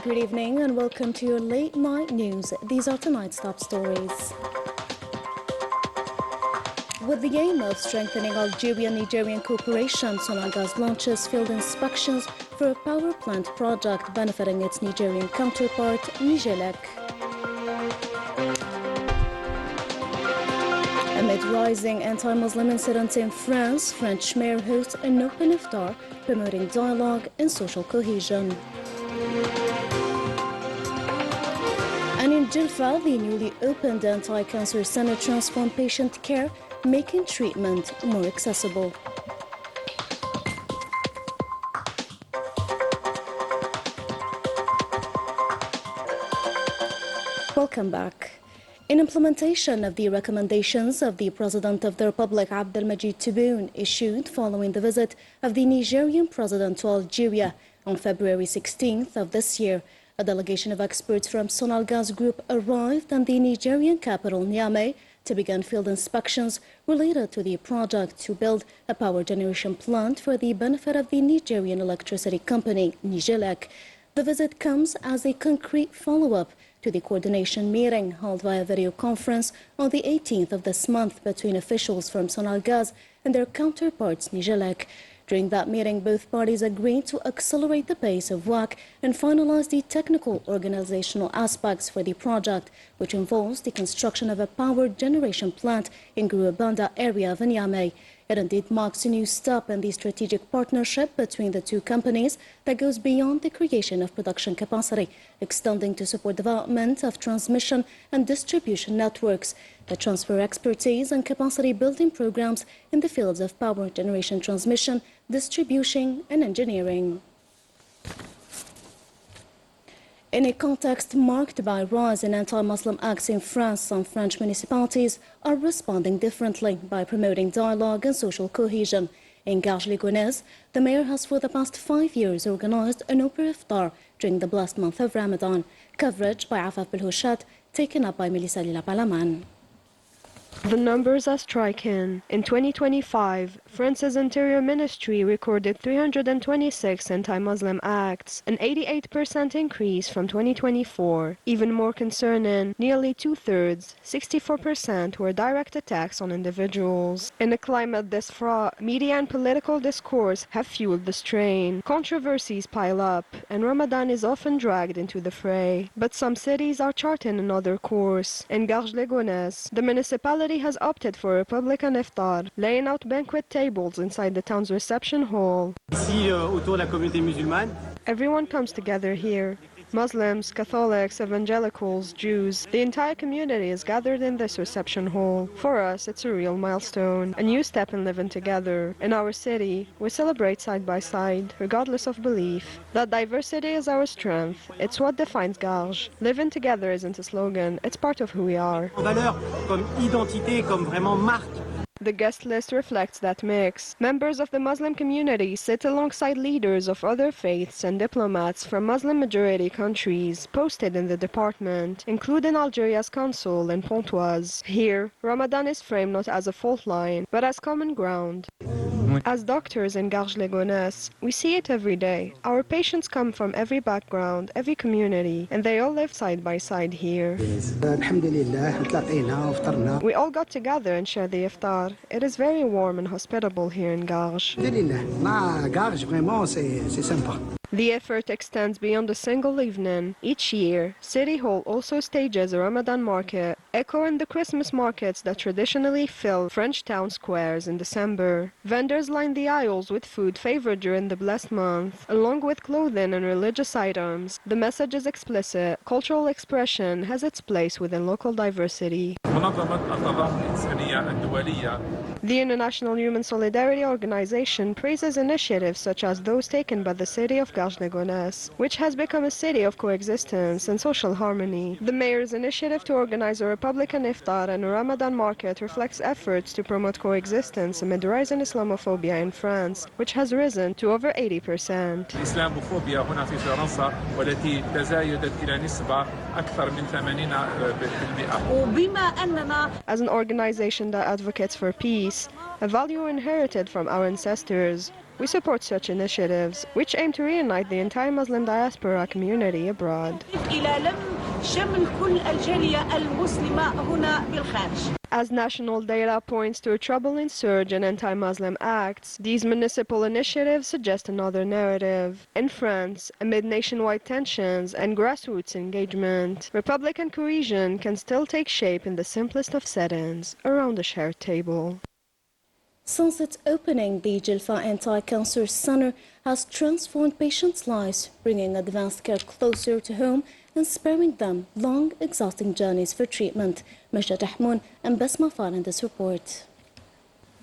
good evening and welcome to your late night news. These are tonight's top stories. With the aim of strengthening Algerian-Nigerian cooperation, Sonalgas launches field inspections for a power plant project benefiting its Nigerian counterpart, Nigelec. Amid rising anti-Muslim incidents in France, French mayor hosts an open iftar promoting dialogue and social cohesion. And in Jilfa, the newly opened anti-cancer center transformed patient care, making treatment more accessible. Welcome back. In implementation of the recommendations of the President of the Republic, Abdelmajid Tebboune, issued following the visit of the Nigerian President to Algeria on February 16th of this year, a delegation of experts from Sonalgas Group arrived in the Nigerian capital, Niamey, to begin field inspections related to the project to build a power generation plant for the benefit of the Nigerian electricity company, Nigelec. The visit comes as a concrete follow-up to the coordination meeting held via video conference on the 18th of this month between officials from Sonalgas and their counterparts, Nigelec. During that meeting, both parties agreed to accelerate the pace of work and finalize the technical organizational aspects for the project, which involves the construction of a power generation plant in Gourbanda area of Niamey. It indeed marks a new step in the strategic partnership between the two companies that goes beyond the creation of production capacity, extending to support development of transmission and distribution networks that transfer expertise and capacity building programs in the fields of power generation transmission, distribution and engineering. In a context marked by rise in anti-Muslim acts in France, some French municipalities are responding differently by promoting dialogue and social cohesion. In Garges-les-Gonesse, the mayor has for the past 5 years organized an open iftar during the blessed month of Ramadan. Coverage by Afaf Belhouchat, taken up by Melissa Lila-Palaman. The numbers are striking. In 2025, France's Interior Ministry recorded 326 anti-Muslim acts, an 88% increase from 2024. Even more concerning, nearly two-thirds, 64%, were direct attacks on individuals. In a climate this fraught, media and political discourse have fueled the strain. Controversies pile up, and Ramadan is often dragged into the fray. But some cities are charting another course. In Garges-les-Gonesse, the municipality has opted for a Republican iftar, laying out banquet tables inside the town's reception hall. Everyone comes together here. Muslims, Catholics, evangelicals, Jews, the entire community is gathered in this reception hall. For us, it's a real milestone, a new step in living together. In our city, we celebrate side by side, regardless of belief. That diversity is our strength. It's what defines Garges. Living together isn't a slogan, it's part of who we are. The guest list reflects that mix. Members of the Muslim community sit alongside leaders of other faiths and diplomats from Muslim-majority countries posted in the department, including Algeria's consul in Pontoise. Here, Ramadan is framed not as a fault line, but as common ground. As doctors in Garges-les-Gonesse, we see it every day. Our patients come from every background, every community, and they all live side by side here. We all got together and shared the iftar. It is very warm and hospitable here in Garges. The effort extends beyond a single evening. Each year, City Hall also stages a Ramadan market, echoing the Christmas markets that traditionally fill French town squares in December. Vendors line the aisles with food favored during the blessed month, along with clothing and religious items. The message is explicit. Cultural expression has its place within local diversity. The International Human Solidarity Organization praises initiatives such as those taken by the city of Garges-les-Gonesse, which has become a city of coexistence and social harmony. The mayor's initiative to organize a Republican iftar and a Ramadan market reflects efforts to promote coexistence amid rising Islamophobia in France, which has risen to over 80%. الإسلاموفوبيا هنا في فرنسا والتي تزايدت إلى نسبة أكثر من 80%. As an organization that advocates for peace, a value inherited from our ancestors, We support such initiatives, which aim to reunite the entire Muslim diaspora community abroad. As national data points to a troubling surge in anti-Muslim acts, these municipal initiatives suggest another narrative. In France, amid nationwide tensions and grassroots engagement, Republican cohesion can still take shape in the simplest of settings, around a shared table. Since its opening, the Jilfa Anti-Cancer Center has transformed patients' lives, bringing advanced care closer to home and sparing them long, exhausting journeys for treatment. Mashad Ahmoun and Basma Far in this report.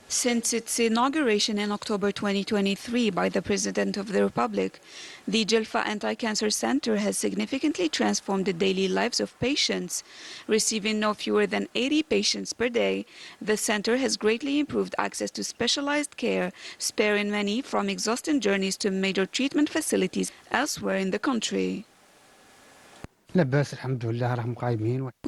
Since its inauguration in October 2023 by the President of the Republic, the Jilfa Anti-Cancer Center has significantly transformed the daily lives of patients. Receiving no fewer than 80 patients per day, the center has greatly improved access to specialized care, sparing many from exhausting journeys to major treatment facilities elsewhere in the country. We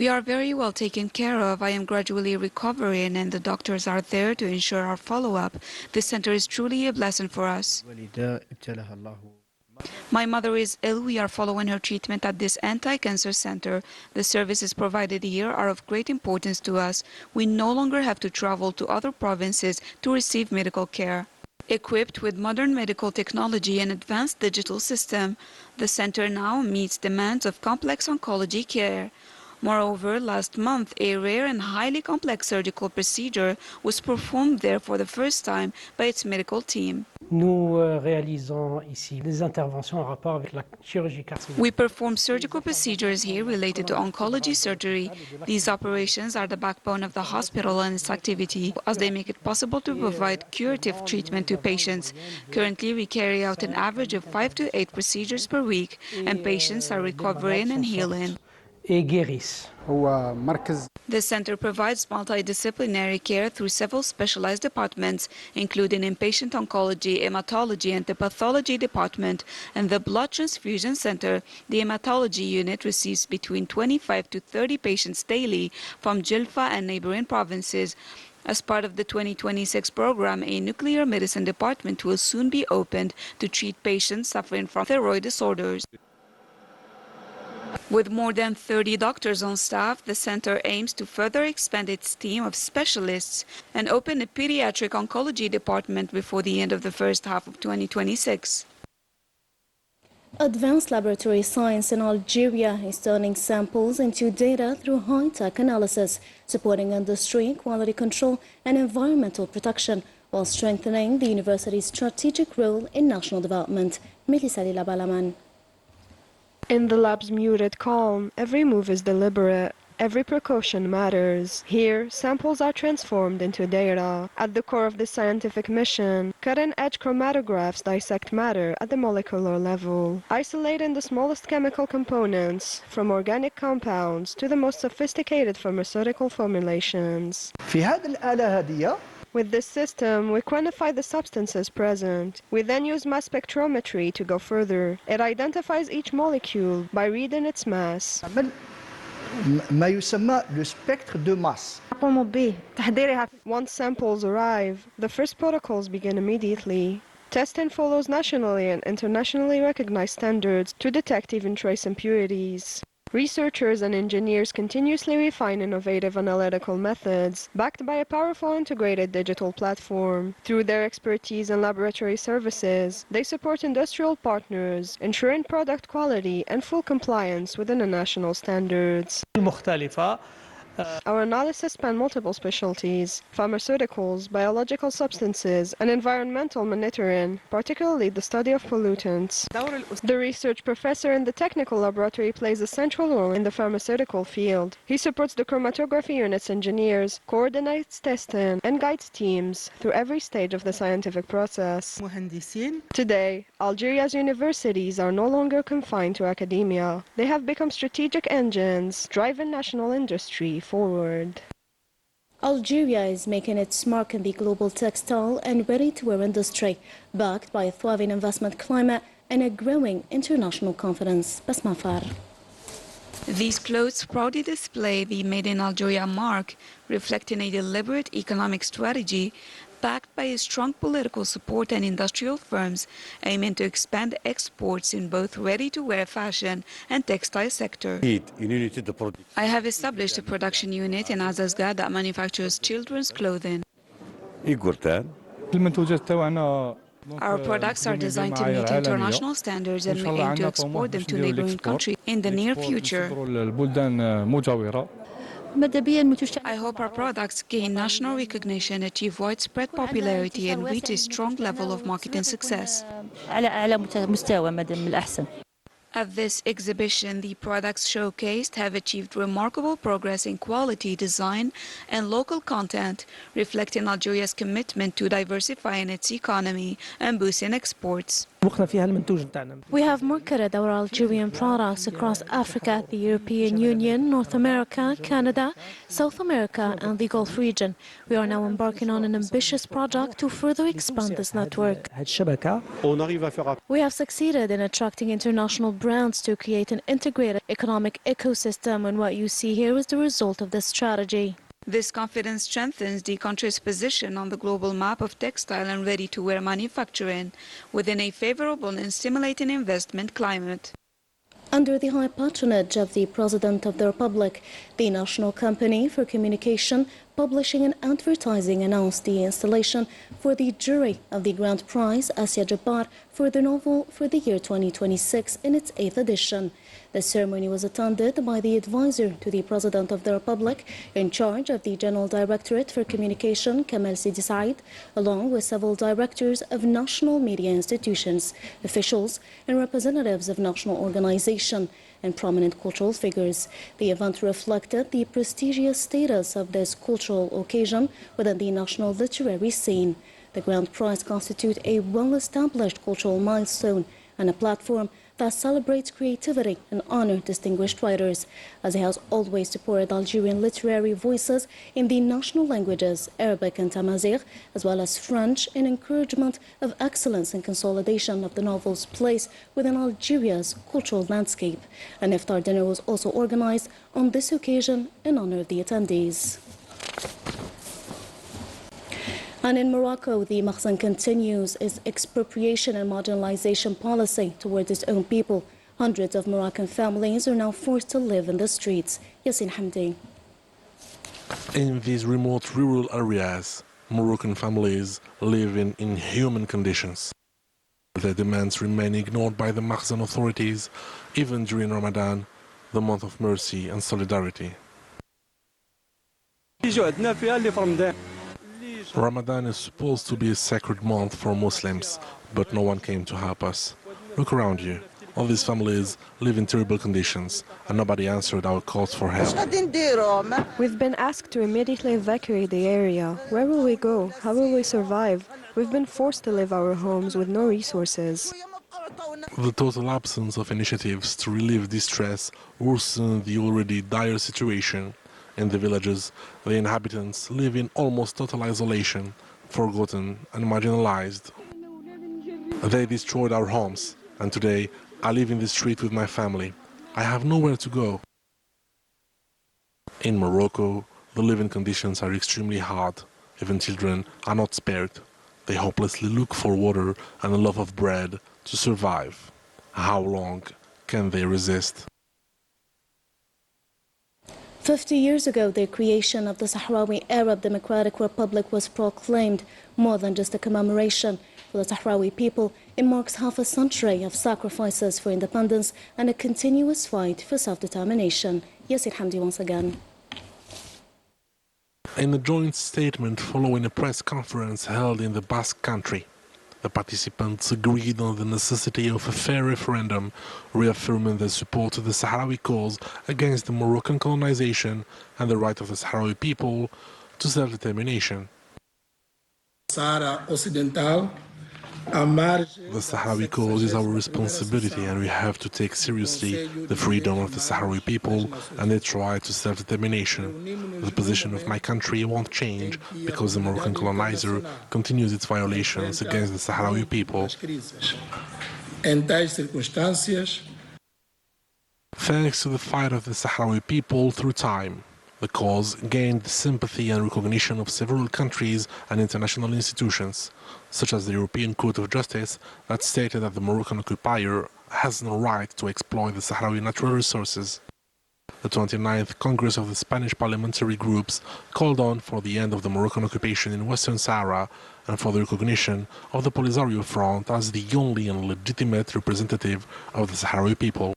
are very well taken care of. I am gradually recovering and the doctors are there to ensure our follow-up. This center is truly a blessing for us. My mother is ill. We are following her treatment at this anti-cancer center. The services provided here are of great importance to us. We no longer have to travel to other provinces to receive medical care. Equipped with modern medical technology and advanced digital system, the center now meets demands of complex oncology care. Moreover, last month, a rare and highly complex surgical procedure was performed there for the first time by its medical team. We perform surgical procedures here related to oncology surgery. These operations are the backbone of the hospital and its activity, as they make it possible to provide curative treatment to patients. Currently, we carry out an average of 5 to 8 procedures per week, and patients are recovering and healing. The center provides multidisciplinary care through several specialized departments, including inpatient oncology, hematology, and the pathology department, and the blood transfusion center. The hematology unit receives between 25 to 30 patients daily from Jilfa and neighboring provinces. As part of the 2026 program, a nuclear medicine department will soon be opened to treat patients suffering from thyroid disorders. With more than 30 doctors on staff, the center aims to further expand its team of specialists and open a pediatric oncology department before the end of the first half of 2026. Advanced laboratory science in Algeria is turning samples into data through high-tech analysis, supporting industry, quality control and environmental protection, while strengthening the university's strategic role in national development. Melissa Balaman. In the lab's muted calm, every move is deliberate. Every precaution matters. Here, samples are transformed into data. At the core of this scientific mission, cutting-edge chromatographs dissect matter at the molecular level, isolating the smallest chemical components, from organic compounds to the most sophisticated pharmaceutical formulations. With this system, we quantify the substances present. We then use mass spectrometry to go further. It identifies each molecule by reading its mass. Once samples arrive, the first protocols begin immediately. Testing follows nationally and internationally recognized standards to detect even trace impurities. Researchers and engineers continuously refine innovative analytical methods, backed by a powerful integrated digital platform. Through their expertise and laboratory services, they support industrial partners, ensuring product quality and full compliance with international standards. Our analysis span multiple specialties: pharmaceuticals, biological substances, and environmental monitoring, particularly the study of pollutants. The research professor in the technical laboratory plays a central role in the pharmaceutical field. He supports the chromatography unit's engineers, coordinates testing, and guides teams through every stage of the scientific process. Today, Algeria's universities are no longer confined to academia. They have become strategic engines, driving national industry forward. Algeria is making its mark in the global textile and ready-to-wear industry, backed by a thriving investment climate and a growing international confidence. Basma Far. These clothes proudly display the Made in Algeria mark, reflecting a deliberate economic strategy backed by a strong political support and industrial firms aiming to expand exports in both ready-to-wear fashion and textile sector. I have established a production unit in Azazga that manufactures children's clothing. Our products are designed to meet international standards and we aim to export them to neighboring countries in the near future. I hope our products gain national recognition, achieve widespread popularity and reach a strong level of marketing success. At this exhibition, the products showcased have achieved remarkable progress in quality, design, and local content, reflecting Algeria's commitment to diversifying its economy and boosting exports. We have marketed our Algerian products across Africa, the European Union, North America, Canada, South America, and the Gulf region. We are now embarking on an ambitious project to further expand this network. We have succeeded in attracting international brands to create an integrated economic ecosystem, and what you see here is the result of this strategy. This confidence strengthens the country's position on the global map of textile and ready-to-wear manufacturing within a favorable and stimulating investment climate. Under the high patronage of the President of the Republic, the National Company for Communication, Publishing and Advertising announced the installation for the jury of the Grand Prize Asya Jabbar for the novel for the year 2026 in its 8th edition. The ceremony was attended by the advisor to the President of the Republic in charge of the General Directorate for Communication, Canal Sidi Said, along with several directors of national media institutions, officials and representatives of national organizations and prominent cultural figures. The event reflected the prestigious status of this cultural occasion within the national literary scene. The Grand Prize constitutes a well-established cultural milestone and a platform that celebrates creativity and honor distinguished writers, as it has always supported Algerian literary voices in the national languages, Arabic and Tamazight, as well as French, in encouragement of excellence and consolidation of the novel's place within Algeria's cultural landscape. An iftar dinner was also organized on this occasion in honor of the attendees. And in Morocco, the Makhzen continues its expropriation and marginalization policy towards its own people. Hundreds of Moroccan families are now forced to live in the streets. Yasin Hamdi. In these remote rural areas, Moroccan families live in inhuman conditions. Their demands remain ignored by the Makhzen authorities, even during Ramadan, the month of mercy and solidarity. Ramadan is supposed to be a sacred month for Muslims, but no one came to help us. Look around you. All these families live in terrible conditions, and nobody answered our calls for help. We've been asked to immediately evacuate the area. Where will we go? How will we survive? We've been forced to leave our homes with no resources. The total absence of initiatives to relieve distress worsened the already dire situation. In the villages, the inhabitants live in almost total isolation, forgotten and marginalized. They destroyed our homes, and today I live in the street with my family. I have nowhere to go. In Morocco, the living conditions are extremely hard. Even children are not spared. They hopelessly look for water and a loaf of bread to survive. How long can they resist? 50 years ago, the creation of the Sahrawi Arab Democratic Republic was proclaimed. More than just a commemoration. For the Sahrawi people, it marks half a century of sacrifices for independence and a continuous fight for self-determination. Yasin Hamdi once again. In a joint statement following a press conference held in the Basque Country, the participants agreed on the necessity of a fair referendum, reaffirming their support to the Sahrawi cause against the Moroccan colonization and the right of the Sahrawi people to self-determination. The Sahrawi cause is our responsibility, and we have to take seriously the freedom of the Sahrawi people and their right to self-determination. The position of my country won't change because the Moroccan colonizer continues its violations against the Sahrawi people. Thanks to the fight of the Sahrawi people through time, The cause gained the sympathy and recognition of several countries and international institutions, such as the European Court of Justice, that stated that the Moroccan occupier has no right to exploit the Sahrawi natural resources. The 29th Congress of the Spanish parliamentary groups called on for the end of the Moroccan occupation in Western Sahara and for the recognition of the Polisario Front as the only and legitimate representative of the Sahrawi people.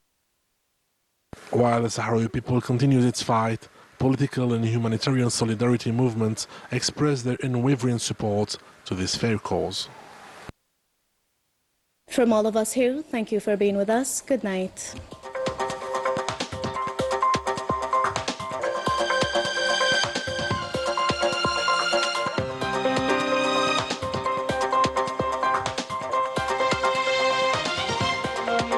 While the Sahrawi people continues its fight, political and humanitarian solidarity movements express their unwavering support to this fair cause. From all of us here, thank you for being with us. Good night.